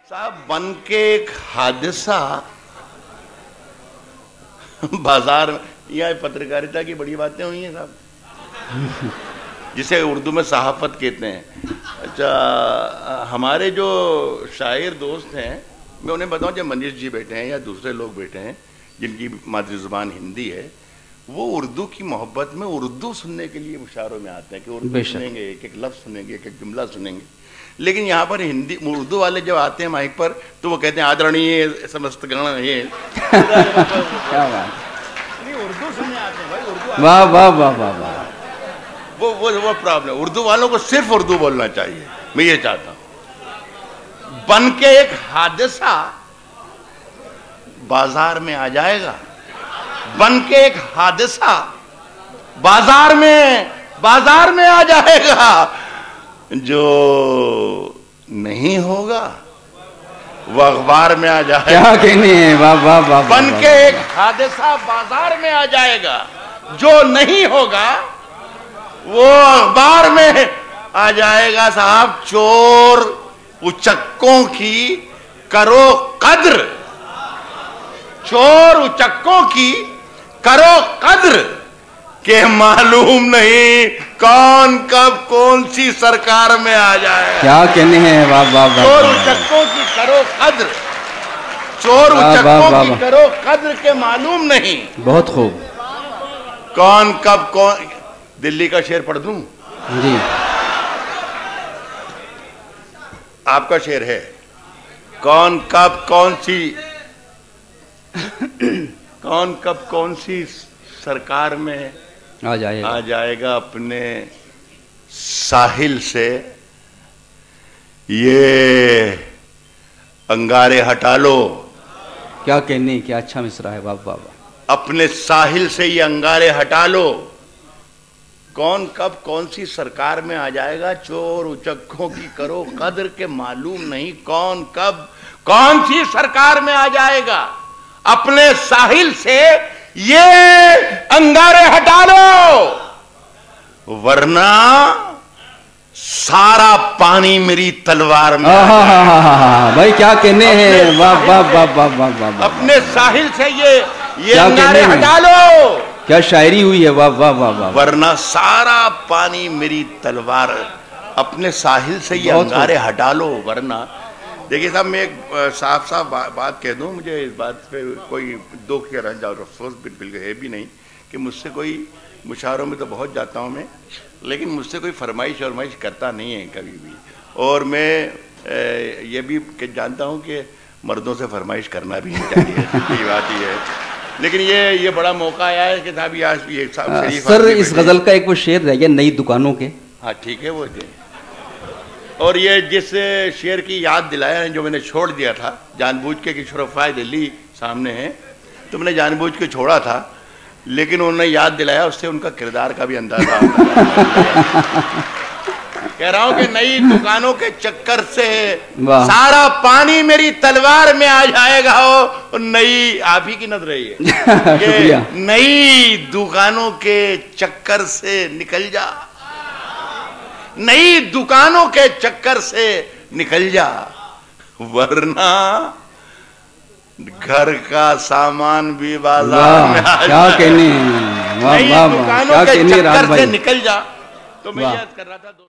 साहब बन के एक हादसा बाजार में, यहाँ पत्रकारिता की बड़ी बातें हुई हैं साहब, जिसे उर्दू में सहाफत कहते हैं। अच्छा, हमारे जो शायर दोस्त हैं, मैं उन्हें बताऊं, जब मनीष जी बैठे हैं या दूसरे लोग बैठे हैं जिनकी मातृ जुबान हिंदी है, वो उर्दू की मोहब्बत में उर्दू सुनने के लिए मुशायरों में आते हैं कि उर्दू सुनेंगे, एक एक लफ्ज़ सुनेंगे, एक एक जुमला सुनेंगे। लेकिन यहाँ पर हिंदी उर्दू वाले जब आते हैं माइक पर तो वो कहते हैं आदरणीय समस्तगण, ये क्या बात, नहीं उर्दू सुनने आते हैं भाई, उर्दू। वाह वाह वाह वाह वाह, वो प्रॉब्लम। उर्दू वालों को सिर्फ उर्दू बोलना चाहिए, मैं ये चाहता हूं। बन के एक हादसा बाजार में आ जाएगा, बन के एक हादसा बाजार में आ जाएगा, जो नहीं होगा वो अखबार में आ जाएगा। क्या कहने हैं, वाह वाह वाह। बन के एक हादसा बाजार में आ जाएगा, जो नहीं होगा वो अखबार में आ जाएगा। साहब, चोर उचक्कों की करो कद्र, चोर उचक्कों की करो कद्र, के मालूम नहीं कौन कब कौन सी सरकार में आ जाए। क्या कहने हैं, वाह वाह वाह। चोर उचक्कों की करो कद्र, चोर उचक्कों की करो कद्र, के मालूम नहीं। बहुत खूब। कौन कब कौन, दिल्ली का शेर पढ़ दूं जी? आपका शेर है, कौन कब कौन सी सरकार में आ जाएगा अपने साहिल से, ये अंगारे हटा लो। क्या कहने, क्या अच्छा मिसरा है, वाह वाह वाह। अपने साहिल से ये अंगारे हटा लो, कौन कब कौन सी सरकार में आ जाएगा, चोर उचक्कों की करो कद्र, के मालूम नहीं कौन कब कौन सी सरकार में आ जाएगा। अपने साहिल से ये अंगारे हटा लो, वरना सारा पानी मेरी तलवार में। भाई क्या कहने हैं, वाह वाह वाह वाह वाह वाह। अपने साहिल से ये अंगारे हटा लो, क्या शायरी हुई है, वाह वाह वाह वाह। वरना सारा पानी मेरी तलवार, अपने साहिल से ये अंगारे हटा लो वरना। देखिए साहब, मैं एक साफ बात कह दूं, मुझे इस बात पे कोई दुख या रंज और अफसोस बिल्कुल है भी नहीं कि मुझसे कोई, मुशायरों में तो बहुत जाता हूं मैं, लेकिन मुझसे कोई फरमाइश करता नहीं है कभी भी। और मैं ये भी जानता हूं कि मर्दों से फरमाइश करना भी नहीं चाहिए, सीधी बात ही है। लेकिन ये बड़ा मौका आया है कि साहब ये सर, इस गजल का एक वो शेर रह गया, नई दुकानों के। हाँ ठीक है, वो दे। और ये जिस शेर की याद दिलाया है, जो मैंने छोड़ दिया था जानबूझ के कि शुरफाए दिल्ली सामने है, तो मैंने जानबूझ के छोड़ा था, लेकिन उन्होंने याद दिलाया, उससे उनका किरदार का भी अंदाजा आता है। कह रहा हूं कि नई दुकानों के चक्कर से सारा पानी मेरी तलवार में आ जाएगा। हो नई, आप ही की नजर है कि नई दुकानों के चक्कर से निकल जा, नई दुकानों के चक्कर से निकल जा, वरना घर का सामान भी बाजार में आ जाए। नई दुकानों के चक्कर से निकल जा। तो मैं याद कर रहा था।